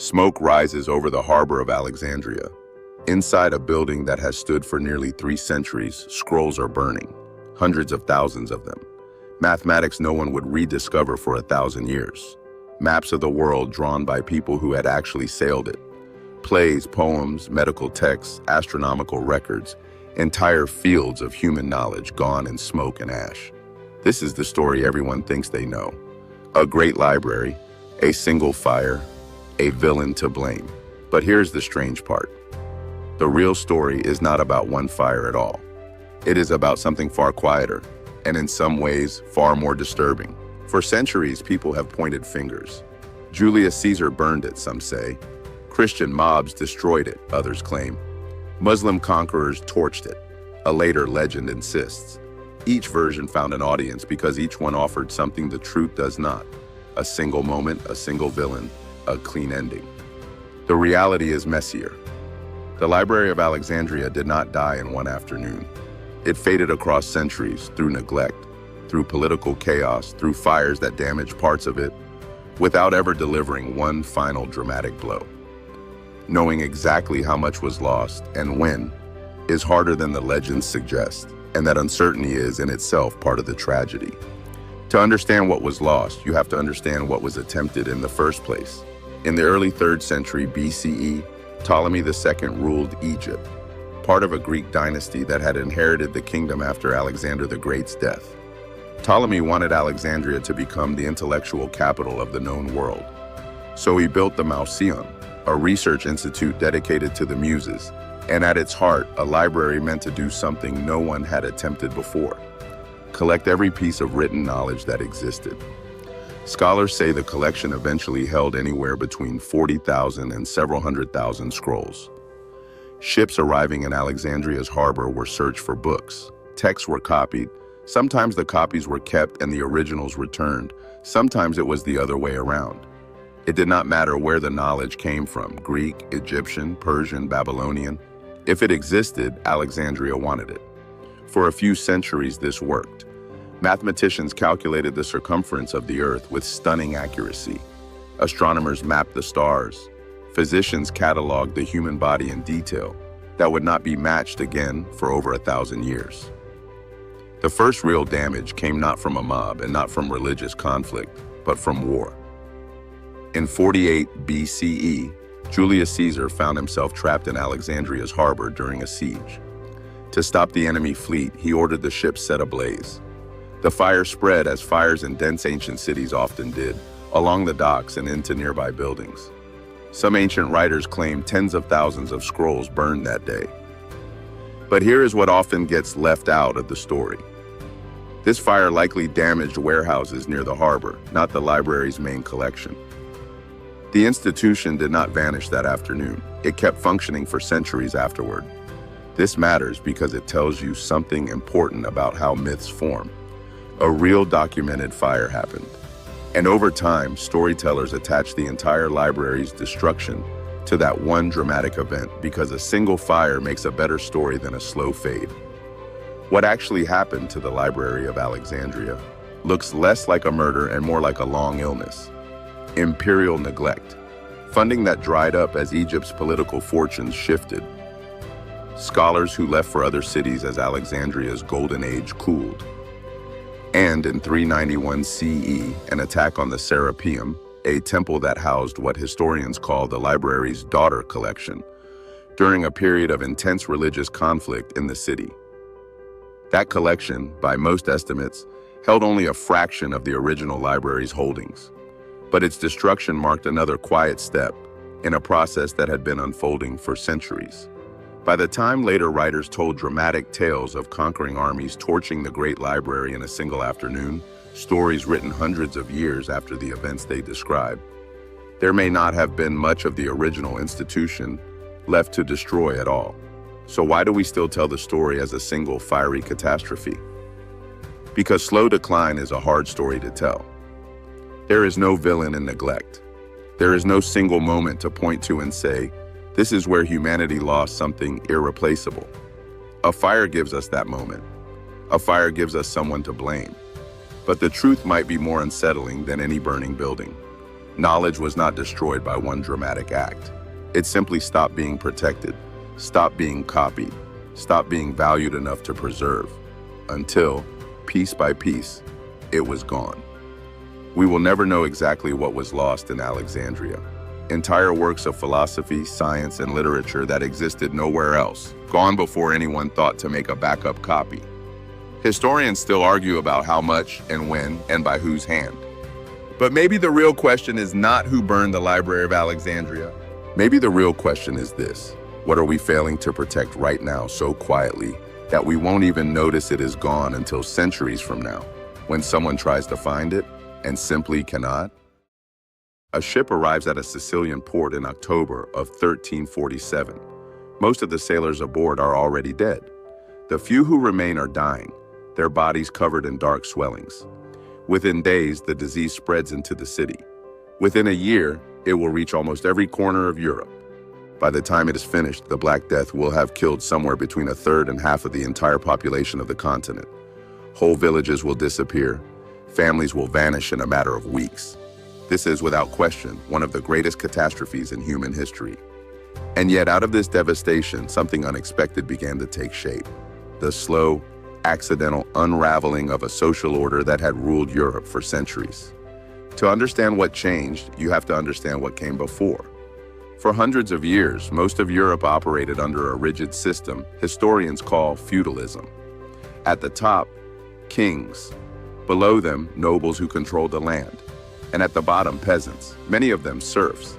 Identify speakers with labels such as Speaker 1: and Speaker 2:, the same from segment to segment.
Speaker 1: Smoke rises over the harbor of Alexandria. Inside a building that has stood for nearly 3 centuries, scrolls are burning, hundreds of thousands of them. Mathematics no one would rediscover for 1,000 years. Maps of the world drawn by people who had actually sailed it. Plays, poems, medical texts, astronomical records, entire fields of human knowledge gone in smoke and ash. This is the story everyone thinks they know. A great library, a single fire, a villain to blame. But here's the strange part. The real story is not about one fire at all. It is about something far quieter, and in some ways, far more disturbing. For centuries, people have pointed fingers. Julius Caesar burned it, some say. Christian mobs destroyed it, others claim. Muslim conquerors torched it, a later legend insists. Each version found an audience because each one offered something the truth does not. A single moment, a single villain, a clean ending. The reality is messier. The Library of Alexandria did not die in one afternoon. It faded across centuries through neglect, through political chaos, through fires that damaged parts of it, without ever delivering one final dramatic blow. Knowing exactly how much was lost and when is harder than the legends suggest, and that uncertainty is in itself part of the tragedy. To understand what was lost, you have to understand what was attempted in the first place. In the early 3rd century BCE, Ptolemy II ruled Egypt, part of a Greek dynasty that had inherited the kingdom after Alexander the Great's death. Ptolemy wanted Alexandria to become the intellectual capital of the known world. So he built the Messier, a research institute dedicated to the Muses, and at its heart, a library meant to do something no one had attempted before: collect every piece of written knowledge that existed. Scholars say the collection eventually held anywhere between 40,000 and several 100,000 scrolls. Ships arriving in Alexandria's harbor were searched for books. Texts were copied. Sometimes the copies were kept and the originals returned. Sometimes it was the other way around. It did not matter where the knowledge came from: Greek, Egyptian, Persian, Babylonian. If it existed, Alexandria wanted it. For a few centuries, this worked. Mathematicians calculated the circumference of the Earth with stunning accuracy. Astronomers mapped the stars. Physicians cataloged the human body in detail that would not be matched again for over 1,000 years. The first real damage came not from a mob and not from religious conflict, but from war. In 48 BCE, Julius Caesar found himself trapped in Alexandria's harbor during a siege. To stop the enemy fleet, he ordered the ships set ablaze. The fire spread, as fires in dense ancient cities often did, along the docks and into nearby buildings. Some ancient writers claim tens of thousands of scrolls burned that day. But here is what often gets left out of the story. This fire likely damaged warehouses near the harbor, not the library's main collection. The institution did not vanish that afternoon. It kept functioning for centuries afterward. This matters because it tells you something important about how myths form. A real documented fire happened. And over time, storytellers attached the entire library's destruction to that one dramatic event because a single fire makes a better story than a slow fade. What actually happened to the Library of Alexandria looks less like a murder and more like a long illness. Imperial neglect. Funding that dried up as Egypt's political fortunes shifted. Scholars who left for other cities as Alexandria's golden age cooled. And in 391 CE, an attack on the Serapeum, a temple that housed what historians call the library's daughter collection, during a period of intense religious conflict in the city. That collection, by most estimates, held only a fraction of the original library's holdings. But its destruction marked another quiet step in a process that had been unfolding for centuries. By the time later writers told dramatic tales of conquering armies torching the great library in a single afternoon, stories written hundreds of years after the events they described, there may not have been much of the original institution left to destroy at all. So why do we still tell the story as a single fiery catastrophe? Because slow decline is a hard story to tell. There is no villain in neglect. There is no single moment to point to and say, this is where humanity lost something irreplaceable. A fire gives us that moment. A fire gives us someone to blame. But the truth might be more unsettling than any burning building. Knowledge was not destroyed by one dramatic act. It simply stopped being protected, stopped being copied, stopped being valued enough to preserve, until, piece by piece, it was gone. We will never know exactly what was lost in Alexandria. Entire works of philosophy, science, and literature that existed nowhere else, gone before anyone thought to make a backup copy. Historians still argue about how much and when and by whose hand. But maybe the real question is not who burned the Library of Alexandria. Maybe the real question is this: what are we failing to protect right now so quietly that we won't even notice it is gone until centuries from now, when someone tries to find it and simply cannot? A ship arrives at a Sicilian port in October of 1347. Most of the sailors aboard are already dead. The few who remain are dying, their bodies covered in dark swellings. Within days, the disease spreads into the city. Within a year, it will reach almost every corner of Europe. By the time it is finished, the Black Death will have killed somewhere between a third and half of the entire population of the continent. Whole villages will disappear. Families will vanish in a matter of weeks. This is, without question, one of the greatest catastrophes in human history. And yet, out of this devastation, something unexpected began to take shape. The slow, accidental unraveling of a social order that had ruled Europe for centuries. To understand what changed, you have to understand what came before. For hundreds of years, most of Europe operated under a rigid system historians call feudalism. At the top, kings. Below them, nobles who controlled the land. And at the bottom, peasants, many of them serfs,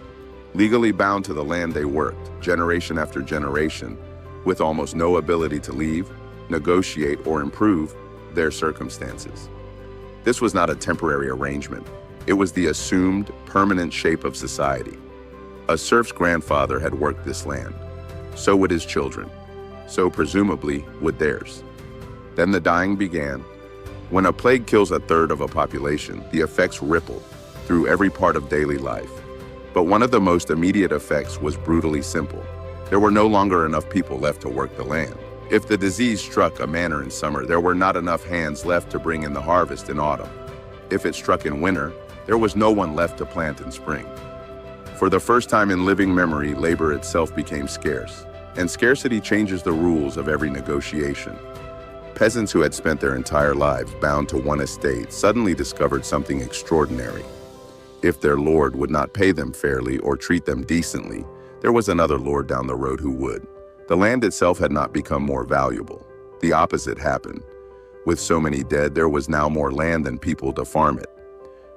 Speaker 1: legally bound to the land they worked, generation after generation, with almost no ability to leave, negotiate, or improve their circumstances. This was not a temporary arrangement. It was the assumed, permanent shape of society. A serf's grandfather had worked this land. So would his children. So presumably would theirs. Then the dying began. When a plague kills a third of a population, the effects ripple through every part of daily life. But one of the most immediate effects was brutally simple. There were no longer enough people left to work the land. If the disease struck a manor in summer, there were not enough hands left to bring in the harvest in autumn. If it struck in winter, there was no one left to plant in spring. For the first time in living memory, labor itself became scarce, and scarcity changes the rules of every negotiation. Peasants who had spent their entire lives bound to one estate suddenly discovered something extraordinary. If their lord would not pay them fairly or treat them decently, there was another lord down the road who would. The land itself had not become more valuable. The opposite happened. With so many dead, there was now more land than people to farm it.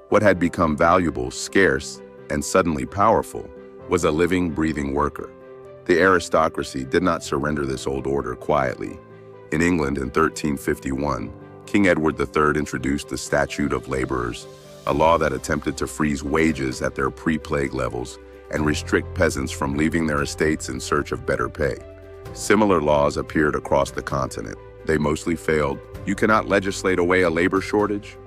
Speaker 1: What had become valuable, scarce, and suddenly powerful was a living, breathing worker. The aristocracy did not surrender this old order quietly. In England in 1351, King Edward III introduced the Statute of Laborers, a law that attempted to freeze wages at their pre-plague levels and restrict peasants from leaving their estates in search of better pay. Similar laws appeared across the continent. They mostly failed. You cannot legislate away a labor shortage.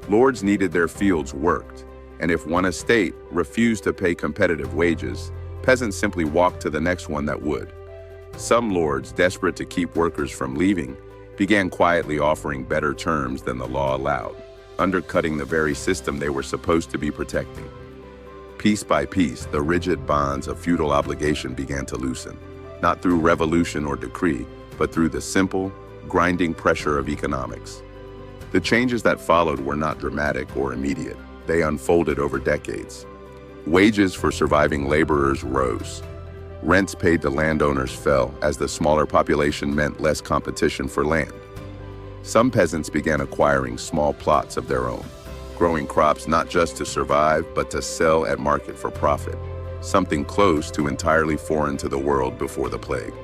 Speaker 1: Lords needed their fields worked, and if one estate refused to pay competitive wages, peasants simply walked to the next one that would. Some lords, desperate to keep workers from leaving, began quietly offering better terms than the law allowed, undercutting the very system they were supposed to be protecting. Piece by piece, the rigid bonds of feudal obligation began to loosen, not through revolution or decree, but through the simple, grinding pressure of economics. The changes that followed were not dramatic or immediate. They unfolded over decades. Wages for surviving laborers rose. Rents paid to landowners fell as the smaller population meant less competition for land. Some peasants began acquiring small plots of their own, growing crops not just to survive, but to sell at market for profit, something close to entirely foreign to the world before the plague.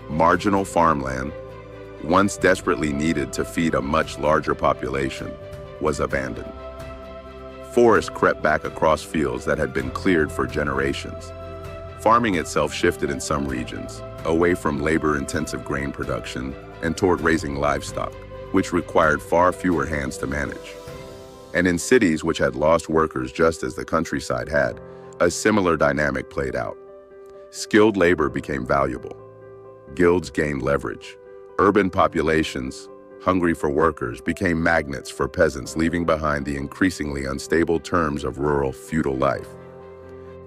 Speaker 1: Marginal farmland, once desperately needed to feed a much larger population, was abandoned. Forests crept back across fields that had been cleared for generations. Farming itself shifted in some regions, away from labor-intensive grain production and toward raising livestock, which required far fewer hands to manage. And in cities which had lost workers just as the countryside had, a similar dynamic played out. Skilled labor became valuable. Guilds gained leverage. Urban populations hungry for workers, became magnets for peasants, leaving behind the increasingly unstable terms of rural feudal life.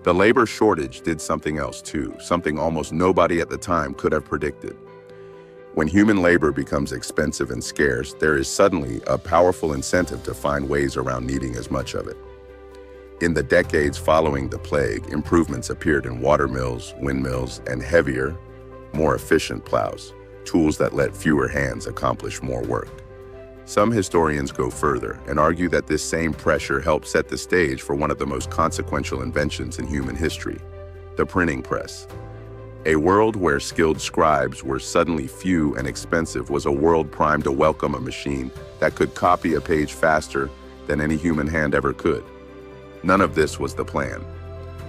Speaker 1: The labor shortage did something else too, something almost nobody at the time could have predicted. When human labor becomes expensive and scarce, there is suddenly a powerful incentive to find ways around needing as much of it. In the decades following the plague, improvements appeared in water mills, windmills, and heavier, more efficient plows, tools that let fewer hands accomplish more work. Some historians go further and argue that this same pressure helped set the stage for one of the most consequential inventions in human history, the printing press. A world where skilled scribes were suddenly few and expensive was a world primed to welcome a machine that could copy a page faster than any human hand ever could. None of this was the plan.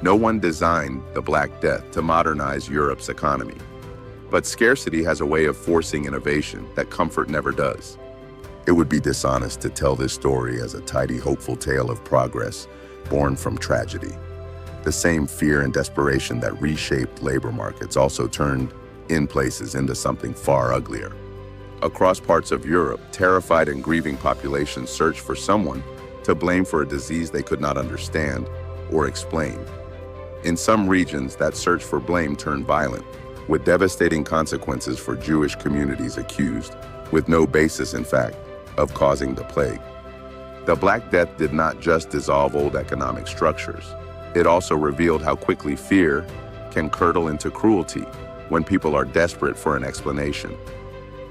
Speaker 1: No one designed the Black Death to modernize Europe's economy. But scarcity has a way of forcing innovation that comfort never does. It would be dishonest to tell this story as a tidy, hopeful tale of progress born from tragedy. The same fear and desperation that reshaped labor markets also turned, in places, into something far uglier. Across parts of Europe, terrified and grieving populations searched for someone to blame for a disease they could not understand or explain. In some regions, that search for blame turned violent, with devastating consequences for Jewish communities accused, with no basis, in fact, of causing the plague. The Black Death did not just dissolve old economic structures. It also revealed how quickly fear can curdle into cruelty when people are desperate for an explanation.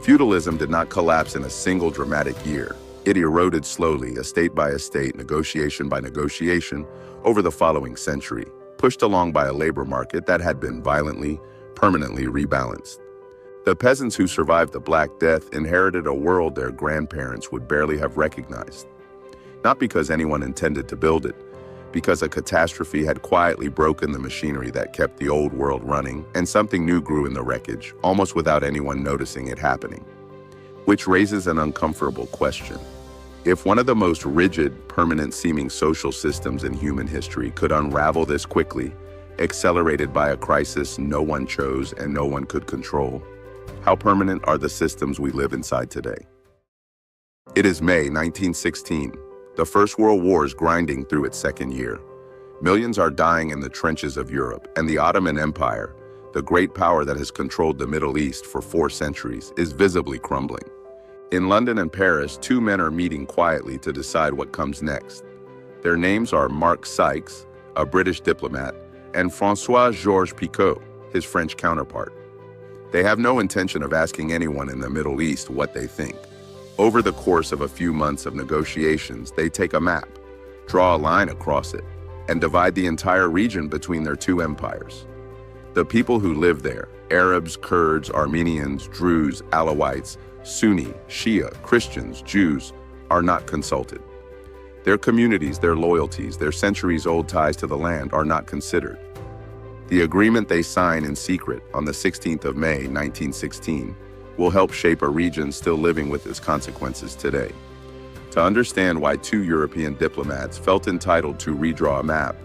Speaker 1: Feudalism did not collapse in a single dramatic year. It eroded slowly, estate by estate, negotiation by negotiation, over the following century, pushed along by a labor market that had been violently, permanently rebalanced. The peasants who survived the Black Death inherited a world their grandparents would barely have recognized. Not because anyone intended to build it, because a catastrophe had quietly broken the machinery that kept the old world running, and something new grew in the wreckage, almost without anyone noticing it happening. Which raises an uncomfortable question. If one of the most rigid, permanent-seeming social systems in human history could unravel this quickly, accelerated by a crisis no one chose and no one could control, how permanent are the systems we live inside today? It is May 1916. The First World War is grinding through its second year. Millions are dying in the trenches of Europe, and the Ottoman Empire, the great power that has controlled the Middle East for 4 centuries, is visibly crumbling. In London and Paris, 2 men are meeting quietly to decide what comes next. Their names are Mark Sykes, a British diplomat, and François-Georges Picot, his French counterpart. They have no intention of asking anyone in the Middle East what they think. Over the course of a few months of negotiations, they take a map, draw a line across it, and divide the entire region between their 2 empires. The people who live there, Arabs, Kurds, Armenians, Druze, Alawites, Sunni, Shia, Christians, Jews, are not consulted. Their communities, their loyalties, their centuries-old ties to the land are not considered. The agreement they sign in secret on the 16th of May, 1916, will help shape a region still living with its consequences today. To understand why 2 European diplomats felt entitled to redraw a map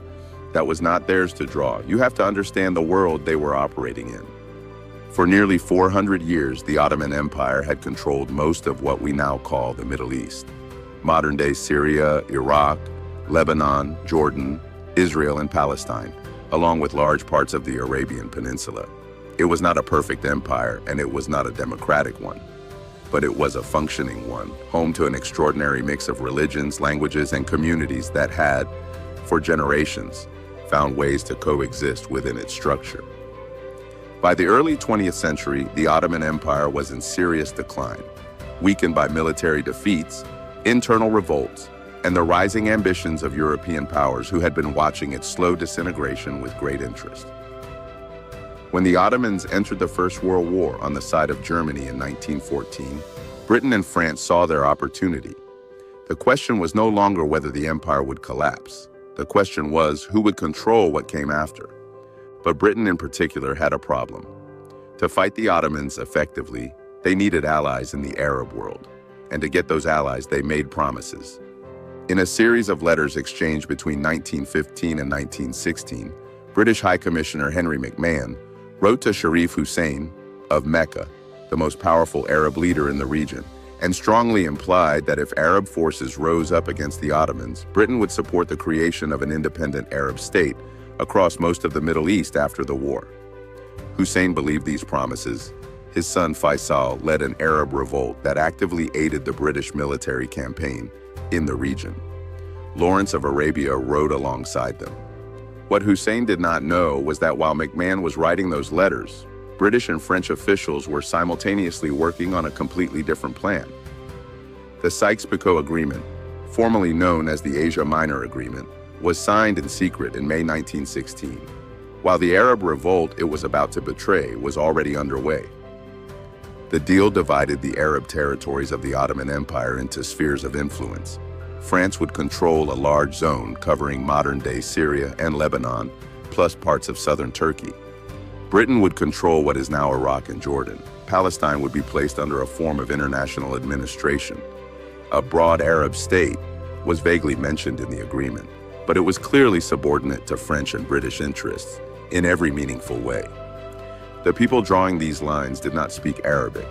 Speaker 1: that was not theirs to draw, you have to understand the world they were operating in. For nearly 400 years, the Ottoman Empire had controlled most of what we now call the Middle East. Modern-day Syria, Iraq, Lebanon, Jordan, Israel, and Palestine, along with large parts of the Arabian Peninsula. It was not a perfect empire, and it was not a democratic one. But it was a functioning one, home to an extraordinary mix of religions, languages, and communities that had, for generations, found ways to coexist within its structure. By the early 20th century, the Ottoman Empire was in serious decline, weakened by military defeats, internal revolts, and the rising ambitions of European powers who had been watching its slow disintegration with great interest. When the Ottomans entered the First World War on the side of Germany in 1914, Britain and France saw their opportunity. The question was no longer whether the empire would collapse. The question was who would control what came after. But Britain in particular had a problem. To fight the Ottomans effectively, they needed allies in the Arab world. And to get those allies, they made promises. In a series of letters exchanged between 1915 and 1916, British High Commissioner Henry McMahon wrote to Sharif Hussein of Mecca, the most powerful Arab leader in the region, and strongly implied that if Arab forces rose up against the Ottomans, Britain would support the creation of an independent Arab state across most of the Middle East after the war. Hussein believed these promises. His son Faisal led an Arab revolt that actively aided the British military campaign in the region. Lawrence of Arabia rode alongside them. What Hussein did not know was that while McMahon was writing those letters, British and French officials were simultaneously working on a completely different plan. The Sykes-Picot Agreement, formerly known as the Asia Minor Agreement, was signed in secret in May 1916, while the Arab revolt it was about to betray was already underway. The deal divided the Arab territories of the Ottoman Empire into spheres of influence. France would control a large zone covering modern-day Syria and Lebanon, plus parts of southern Turkey. Britain would control what is now Iraq and Jordan. Palestine would be placed under a form of international administration. A broad Arab state was vaguely mentioned in the agreement, but it was clearly subordinate to French and British interests in every meaningful way. The people drawing these lines did not speak Arabic.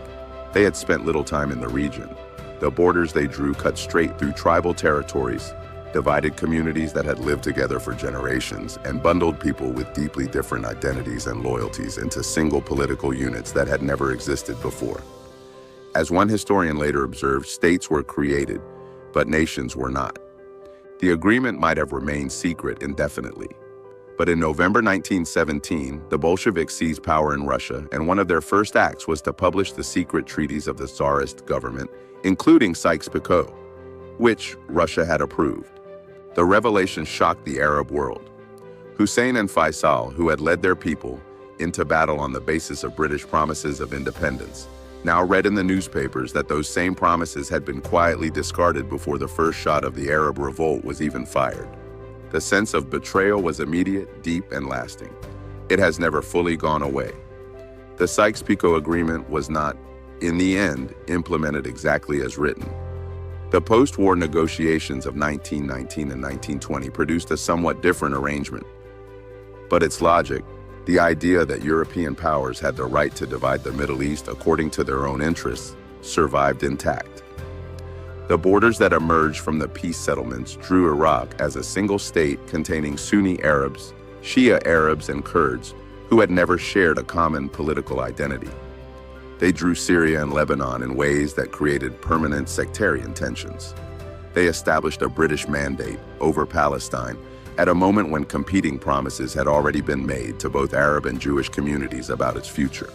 Speaker 1: They had spent little time in the region. The borders they drew cut straight through tribal territories, divided communities that had lived together for generations, and bundled people with deeply different identities and loyalties into single political units that had never existed before. As one historian later observed, states were created, but nations were not. The agreement might have remained secret indefinitely. But in November 1917, the Bolsheviks seized power in Russia, and one of their first acts was to publish the secret treaties of the Tsarist government, including Sykes-Picot, which Russia had approved. The revelation shocked the Arab world. Hussein and Faisal, who had led their people into battle on the basis of British promises of independence, now read in the newspapers that those same promises had been quietly discarded before the first shot of the Arab revolt was even fired. The sense of betrayal was immediate, deep, and lasting. It has never fully gone away. The Sykes-Picot Agreement was not, in the end, implemented exactly as written. The post-war negotiations of 1919 and 1920 produced a somewhat different arrangement. But its logic, the idea that European powers had the right to divide the Middle East according to their own interests, survived intact. The borders that emerged from the peace settlements drew Iraq as a single state containing Sunni Arabs, Shia Arabs, and Kurds who had never shared a common political identity. They drew Syria and Lebanon in ways that created permanent sectarian tensions. They established a British mandate over Palestine at a moment when competing promises had already been made to both Arab and Jewish communities about its future.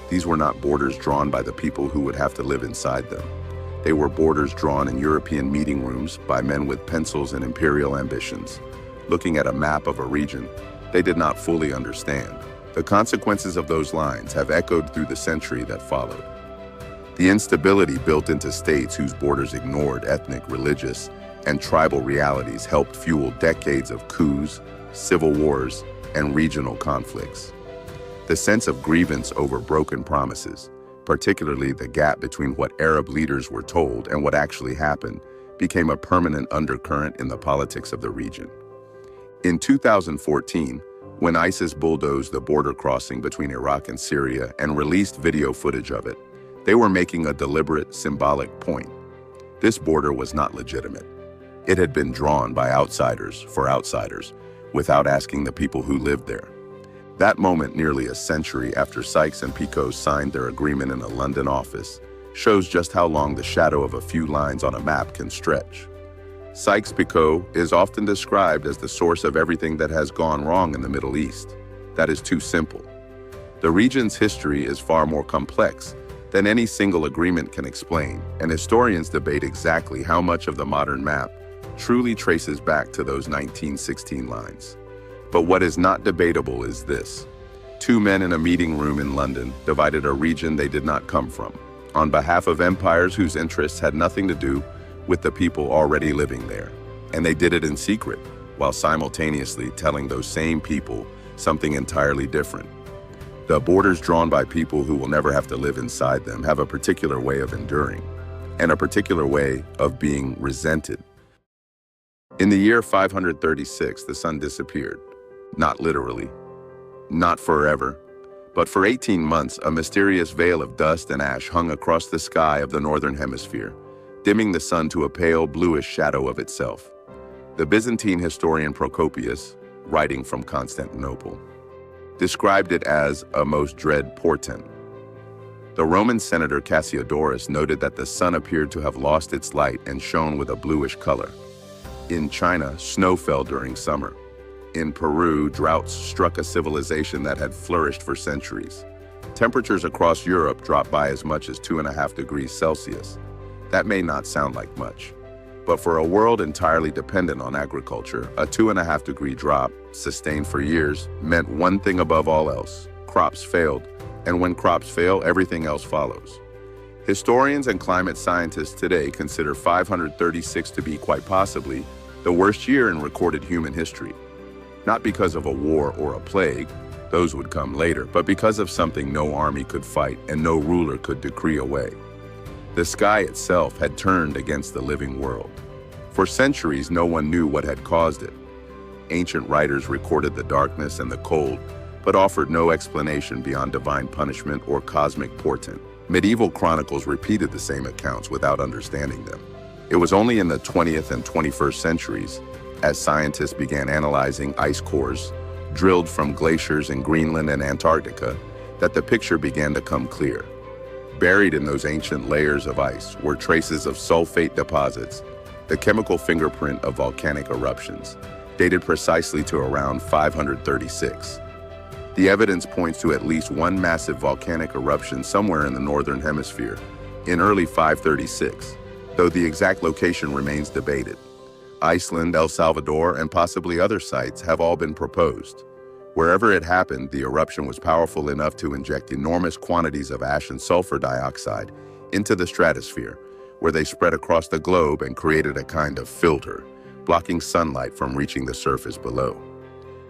Speaker 1: These were not borders drawn by the people who would have to live inside them. They were borders drawn in European meeting rooms by men with pencils and imperial ambitions, looking at a map of a region they did not fully understand. The consequences of those lines have echoed through the century that followed. The instability built into states whose borders ignored ethnic, religious, and tribal realities helped fuel decades of coups, civil wars, and regional conflicts. The sense of grievance over broken promises, particularly the gap between what Arab leaders were told and what actually happened, became a permanent undercurrent in the politics of the region. In 2014, when ISIS bulldozed the border crossing between Iraq and Syria and released video footage of it, they were making a deliberate, symbolic point. This border was not legitimate. It had been drawn by outsiders for outsiders, without asking the people who lived there. That moment, nearly a century after Sykes and Picot signed their agreement in a London office, shows just how long the shadow of a few lines on a map can stretch. Sykes-Picot is often described as the source of everything that has gone wrong in the Middle East. That is too simple. The region's history is far more complex than any single agreement can explain, and historians debate exactly how much of the modern map truly traces back to those 1916 lines. But what is not debatable is this. Two men in a meeting room in London divided a region they did not come from, on behalf of empires whose interests had nothing to do with the people already living there. And they did it in secret, while simultaneously telling those same people something entirely different. The borders drawn by people who will never have to live inside them have a particular way of enduring, and a particular way of being resented. In the year 536, the sun disappeared. Not literally, not forever, But for 18 months, a mysterious veil of dust and ash hung across the sky of the northern hemisphere, dimming the sun to a pale bluish shadow of itself. The Byzantine historian Procopius, writing from Constantinople, described it as a most dread portent. The Roman senator Cassiodorus noted that the sun appeared to have lost its light and shone with a bluish color. In China, snow fell during summer. In Peru, droughts struck a civilization that had flourished for centuries. Temperatures across Europe dropped by as much as 2.5 degrees Celsius. That may not sound like much, but for a world entirely dependent on agriculture, a 2.5-degree drop, sustained for years, meant one thing above all else: crops failed. And when crops fail, everything else follows. Historians and climate scientists today consider 536 to be quite possibly the worst year in recorded human history. Not because of a war or a plague, those would come later, but because of something no army could fight and no ruler could decree away. The sky itself had turned against the living world. For centuries, no one knew what had caused it. Ancient writers recorded the darkness and the cold, but offered no explanation beyond divine punishment or cosmic portent. Medieval chronicles repeated the same accounts without understanding them. It was only in the 20th and 21st centuries, as scientists began analyzing ice cores drilled from glaciers in Greenland and Antarctica, that the picture began to come clear. Buried in those ancient layers of ice were traces of sulfate deposits, the chemical fingerprint of volcanic eruptions, dated precisely to around 536. The evidence points to at least one massive volcanic eruption somewhere in the northern hemisphere in early 536, though the exact location remains debated. Iceland, El Salvador, and possibly other sites have all been proposed. Wherever it happened, the eruption was powerful enough to inject enormous quantities of ash and sulfur dioxide into the stratosphere, where they spread across the globe and created a kind of filter, blocking sunlight from reaching the surface below.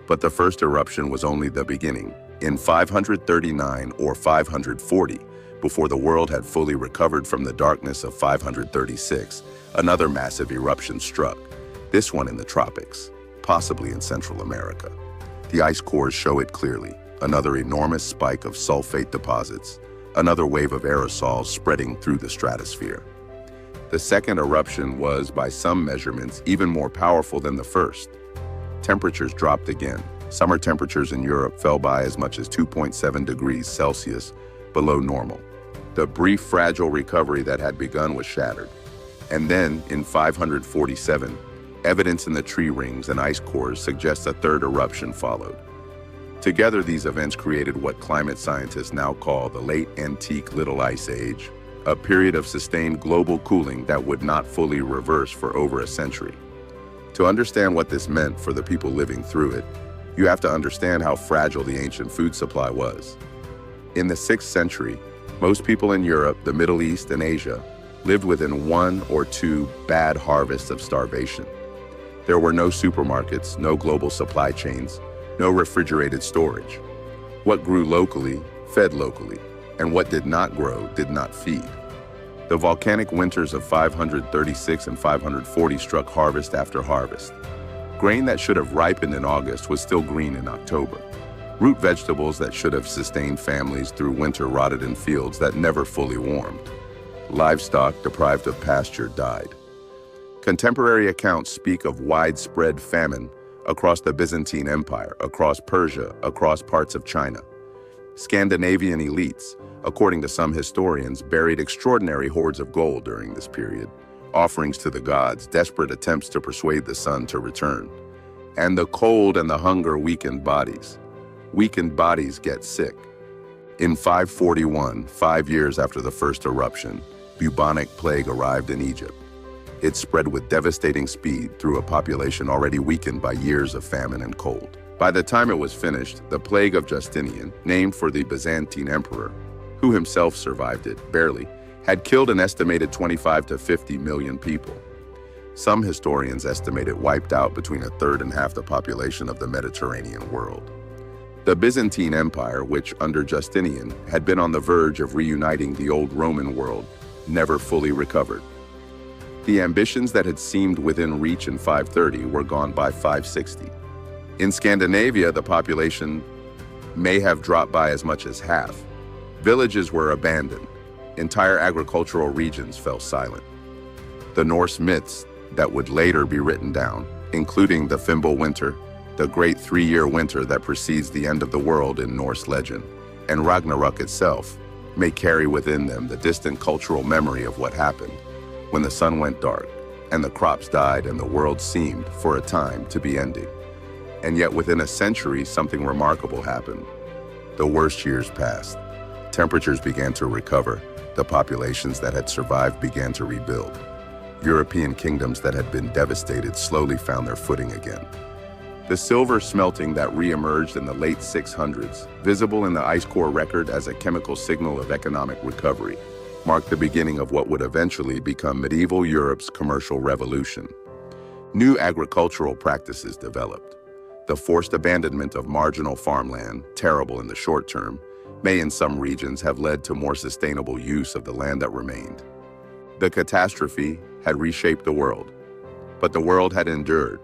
Speaker 1: But the first eruption was only the beginning. In 539 or 540, before the world had fully recovered from the darkness of 536, another massive eruption struck, this one in the tropics, possibly in Central America. The ice cores show it clearly, another enormous spike of sulfate deposits, another wave of aerosols spreading through the stratosphere. The second eruption was, by some measurements, even more powerful than the first. Temperatures dropped again. Summer temperatures in Europe fell by as much as 2.7 degrees Celsius below normal. The brief, fragile recovery that had begun was shattered. And then, in 547, evidence in the tree rings and ice cores suggests a third eruption followed. Together, these events created what climate scientists now call the Late Antique Little Ice Age, a period of sustained global cooling that would not fully reverse for over a century. To understand what this meant for the people living through it, you have to understand how fragile the ancient food supply was. In the 6th century, most people in Europe, the Middle East, and Asia lived within 1 or 2 bad harvests of starvation. There were no supermarkets, no global supply chains, no refrigerated storage. What grew locally, fed locally, and what did not grow, did not feed. The volcanic winters of 536 and 540 struck harvest after harvest. Grain that should have ripened in August was still green in October. Root vegetables that should have sustained families through winter rotted in fields that never fully warmed. Livestock deprived of pasture died. Contemporary accounts speak of widespread famine across the Byzantine Empire, across Persia, across parts of China. Scandinavian elites, according to some historians, buried extraordinary hoards of gold during this period, offerings to the gods, desperate attempts to persuade the sun to return. And the cold and the hunger weakened bodies. Weakened bodies get sick. In 541, 5 years after the first eruption, bubonic plague arrived in Egypt. It spread with devastating speed through a population already weakened by years of famine and cold. By the time it was finished, the plague of Justinian, named for the Byzantine emperor, who himself survived it, barely, had killed an estimated 25 to 50 million people. Some historians estimate it wiped out between a third and half the population of the Mediterranean world. The Byzantine Empire, which under Justinian had been on the verge of reuniting the old Roman world, never fully recovered. The ambitions that had seemed within reach in 530 were gone by 560. In Scandinavia, the population may have dropped by as much as half. Villages were abandoned. Entire agricultural regions fell silent. The Norse myths that would later be written down, including the Fimbul Winter, the great three-year winter that precedes the end of the world in Norse legend, and Ragnarok itself, may carry within them the distant cultural memory of what happened when the sun went dark and the crops died and the world seemed, for a time, to be ending. And yet within a century, something remarkable happened. The worst years passed. Temperatures began to recover. The populations that had survived began to rebuild. European kingdoms that had been devastated slowly found their footing again. The silver smelting that re-emerged in the late 600s, visible in the ice core record as a chemical signal of economic recovery, marked the beginning of what would eventually become medieval Europe's commercial revolution. New agricultural practices developed. The forced abandonment of marginal farmland, terrible in the short term, may in some regions have led to more sustainable use of the land that remained. The catastrophe had reshaped the world, but the world had endured.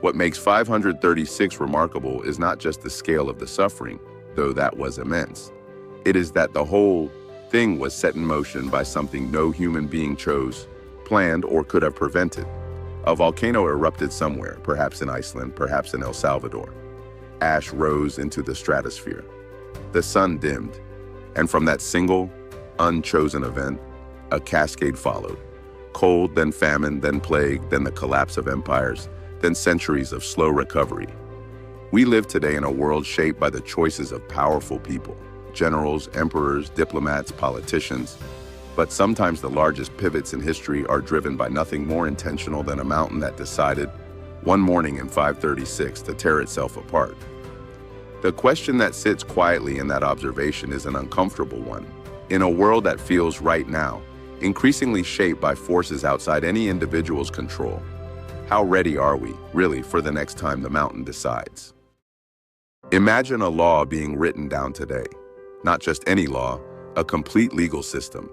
Speaker 1: What makes 536 remarkable is not just the scale of the suffering, though that was immense. It is that the whole thing was set in motion by something no human being chose, planned, or could have prevented. A volcano erupted somewhere, perhaps in Iceland, perhaps in El Salvador. Ash rose into the stratosphere. The sun dimmed, and from that single, unchosen event, a cascade followed. Cold, then famine, then plague, then the collapse of empires, then centuries of slow recovery. We live today in a world shaped by the choices of powerful people, generals, emperors, diplomats, politicians. But sometimes the largest pivots in history are driven by nothing more intentional than a mountain that decided, one morning in 536, to tear itself apart. The question that sits quietly in that observation is an uncomfortable one. In a world that feels right now increasingly shaped by forces outside any individual's control, how ready are we, really, for the next time the mountain decides? Imagine a law being written down today. Not just any law, a complete legal system.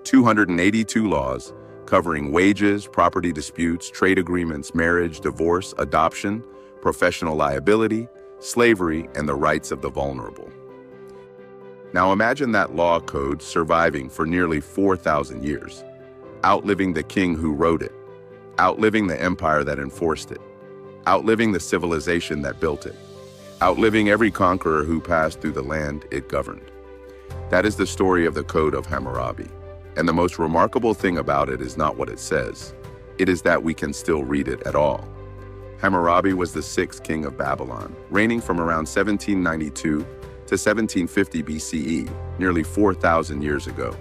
Speaker 1: 282 laws covering wages, property disputes, trade agreements, marriage, divorce, adoption, professional liability, slavery, and the rights of the vulnerable. Now imagine that law code surviving for nearly 4,000 years, outliving the king who wrote it, outliving the empire that enforced it, outliving the civilization that built it, outliving every conqueror who passed through the land it governed. That is the story of the Code of Hammurabi. And the most remarkable thing about it is not what it says. It is that we can still read it at all. Hammurabi was the sixth king of Babylon, reigning from around 1792 to 1750 BCE, nearly 4,000 years ago.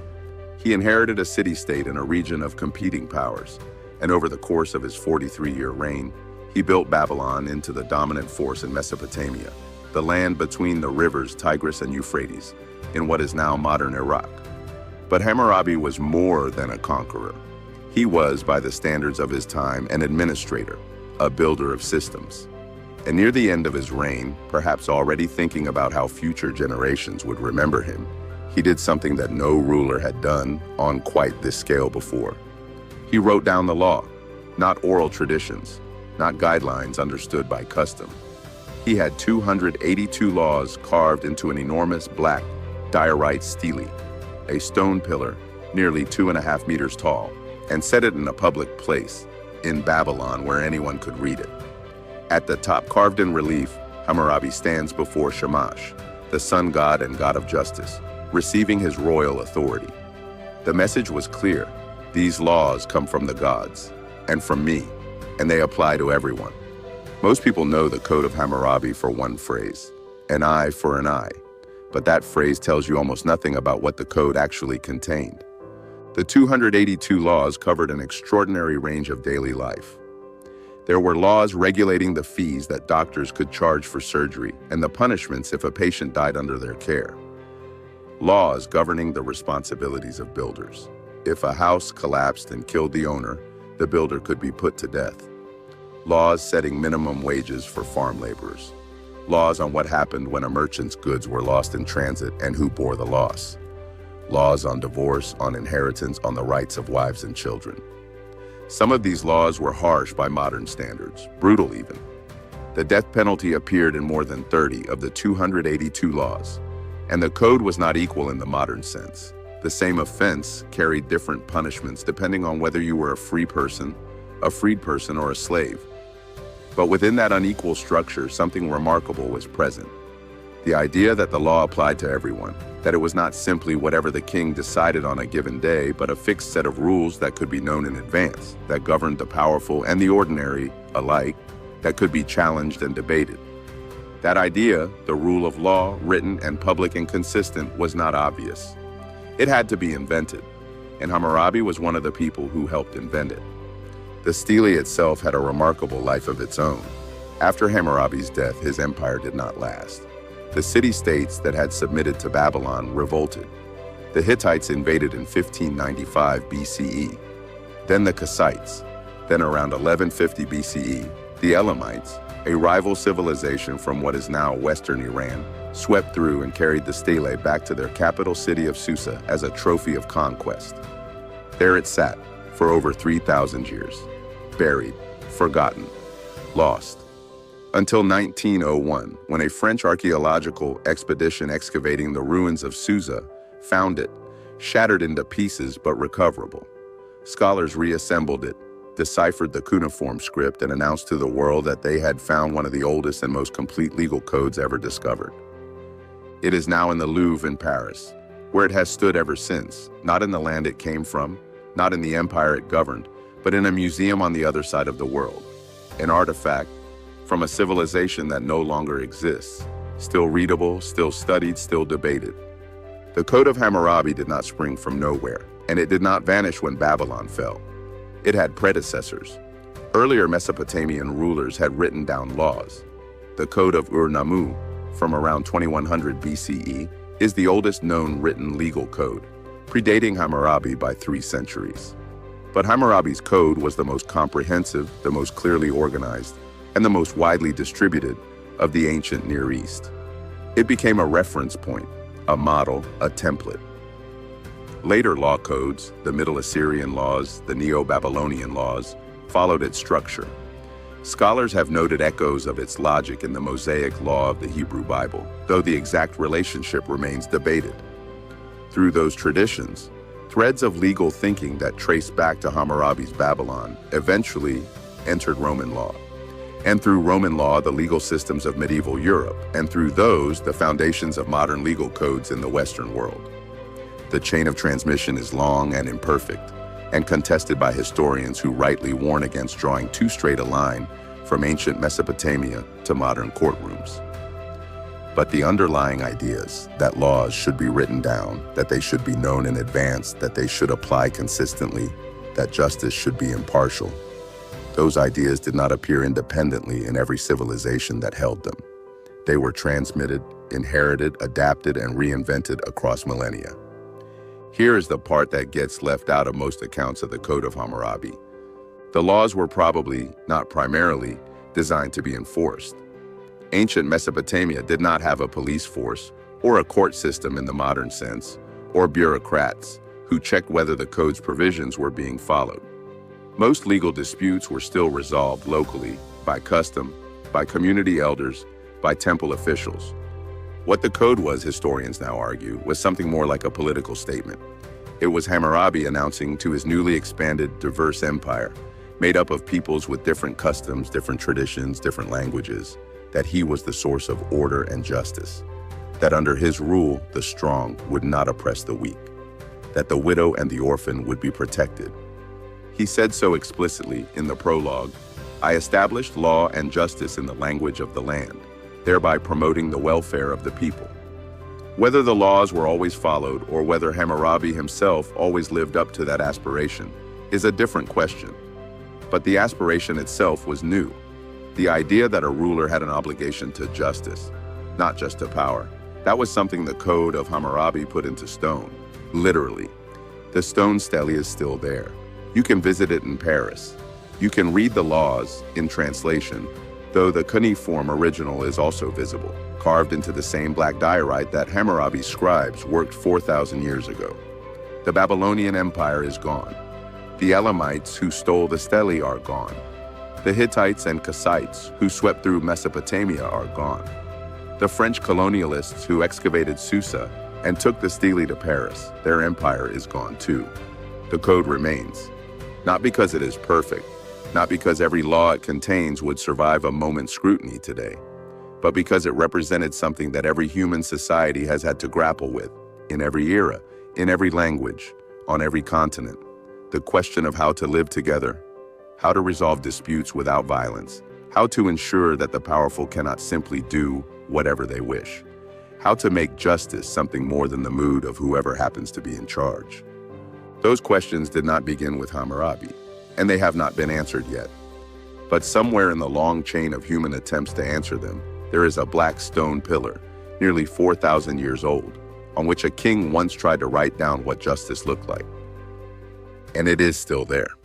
Speaker 1: He inherited a city-state in a region of competing powers, and over the course of his 43-year reign, he built Babylon into the dominant force in Mesopotamia, the land between the rivers Tigris and Euphrates, in what is now modern Iraq. But Hammurabi was more than a conqueror. He was, by the standards of his time, an administrator, a builder of systems. And near the end of his reign, perhaps already thinking about how future generations would remember him, he did something that no ruler had done on quite this scale before. He wrote down the law, not oral traditions, not guidelines understood by custom. He had 282 laws carved into an enormous black diorite stele, a stone pillar nearly 2.5 meters tall, and set it in a public place in Babylon where anyone could read it. At the top, carved in relief, Hammurabi stands before Shamash, the sun god and god of justice, receiving his royal authority. The message was clear. These laws come from the gods, and from me, and they apply to everyone. Most people know the Code of Hammurabi for one phrase, an eye for an eye, but that phrase tells you almost nothing about what the code actually contained. The 282 laws covered an extraordinary range of daily life. There were laws regulating the fees that doctors could charge for surgery and the punishments if a patient died under their care. Laws governing the responsibilities of builders. If a house collapsed and killed the owner, the builder could be put to death. Laws setting minimum wages for farm laborers. Laws on what happened when a merchant's goods were lost in transit and who bore the loss. Laws on divorce, on inheritance, on the rights of wives and children. Some of these laws were harsh by modern standards, brutal even. The death penalty appeared in more than 30 of the 282 laws, and the code was not equal in the modern sense. The same offense carried different punishments depending on whether you were a free person, a freed person, or a slave. But within that unequal structure, something remarkable was present. The idea that the law applied to everyone, that it was not simply whatever the king decided on a given day, but a fixed set of rules that could be known in advance, that governed the powerful and the ordinary alike, that could be challenged and debated. That idea, the rule of law, written and public and consistent, was not obvious. It had to be invented, and Hammurabi was one of the people who helped invent it. The stele itself had a remarkable life of its own. After Hammurabi's death, his empire did not last. The city-states that had submitted to Babylon revolted. The Hittites invaded in 1595 BCE, then the Kassites, then around 1150 BCE, the Elamites, a rival civilization from what is now western Iran, swept through and carried the stele back to their capital city of Susa as a trophy of conquest. There it sat for over 3,000 years, buried, forgotten, lost. Until 1901, when a French archaeological expedition excavating the ruins of Susa found it, shattered into pieces but recoverable. Scholars reassembled it, deciphered the cuneiform script, and announced to the world that they had found one of the oldest and most complete legal codes ever discovered. It is now in the Louvre in Paris, where it has stood ever since, not in the land it came from, not in the empire it governed, but in a museum on the other side of the world. An artifact from a civilization that no longer exists, still readable, still studied, still debated. The Code of Hammurabi did not spring from nowhere, and it did not vanish when Babylon fell. It had predecessors. Earlier Mesopotamian rulers had written down laws. The Code of Ur-Nammu, from around 2100 BCE, is the oldest known written legal code, predating Hammurabi by 3 centuries. But Hammurabi's code was the most comprehensive, the most clearly organized, and the most widely distributed of the ancient Near East. It became a reference point, a model, a template. Later law codes, the Middle Assyrian laws, the Neo-Babylonian laws, followed its structure. Scholars have noted echoes of its logic in the Mosaic law of the Hebrew Bible, though the exact relationship remains debated. Through those traditions, threads of legal thinking that trace back to Hammurabi's Babylon eventually entered Roman law. And through Roman law, the legal systems of medieval Europe, and through those, the foundations of modern legal codes in the Western world. The chain of transmission is long and imperfect, and contested by historians who rightly warn against drawing too straight a line from ancient Mesopotamia to modern courtrooms. But the underlying ideas, that laws should be written down, that they should be known in advance, that they should apply consistently, that justice should be impartial, those ideas did not appear independently in every civilization that held them. They were transmitted, inherited, adapted, and reinvented across millennia. Here is the part that gets left out of most accounts of the Code of Hammurabi. The laws were probably, not primarily, designed to be enforced. Ancient Mesopotamia did not have a police force or a court system in the modern sense, or bureaucrats who checked whether the code's provisions were being followed. Most legal disputes were still resolved locally, by custom, by community elders, by temple officials. What the code was, historians now argue, was something more like a political statement. It was Hammurabi announcing to his newly expanded, diverse empire, made up of peoples with different customs, different traditions, different languages, that he was the source of order and justice, that under his rule, the strong would not oppress the weak, that the widow and the orphan would be protected. He said so explicitly in the prologue, "I established law and justice in the language of the land, thereby promoting the welfare of the people." Whether the laws were always followed or whether Hammurabi himself always lived up to that aspiration is a different question. But the aspiration itself was new. The idea that a ruler had an obligation to justice, not just to power, that was something the Code of Hammurabi put into stone, literally. The stone stele is still there. You can visit it in Paris. You can read the laws in translation, though the cuneiform original is also visible, carved into the same black diorite that Hammurabi's scribes worked 4,000 years ago. The Babylonian Empire is gone. The Elamites who stole the stele are gone. The Hittites and Kassites, who swept through Mesopotamia, are gone. The French colonialists who excavated Susa and took the stele to Paris, their empire is gone too. The code remains. Not because it is perfect, not because every law it contains would survive a moment's scrutiny today, but because it represented something that every human society has had to grapple with, in every era, in every language, on every continent. The question of how to live together, how to resolve disputes without violence, how to ensure that the powerful cannot simply do whatever they wish, how to make justice something more than the mood of whoever happens to be in charge. Those questions did not begin with Hammurabi, and they have not been answered yet. But somewhere in the long chain of human attempts to answer them, there is a black stone pillar, nearly 4,000 years old, on which a king once tried to write down what justice looked like. And it is still there.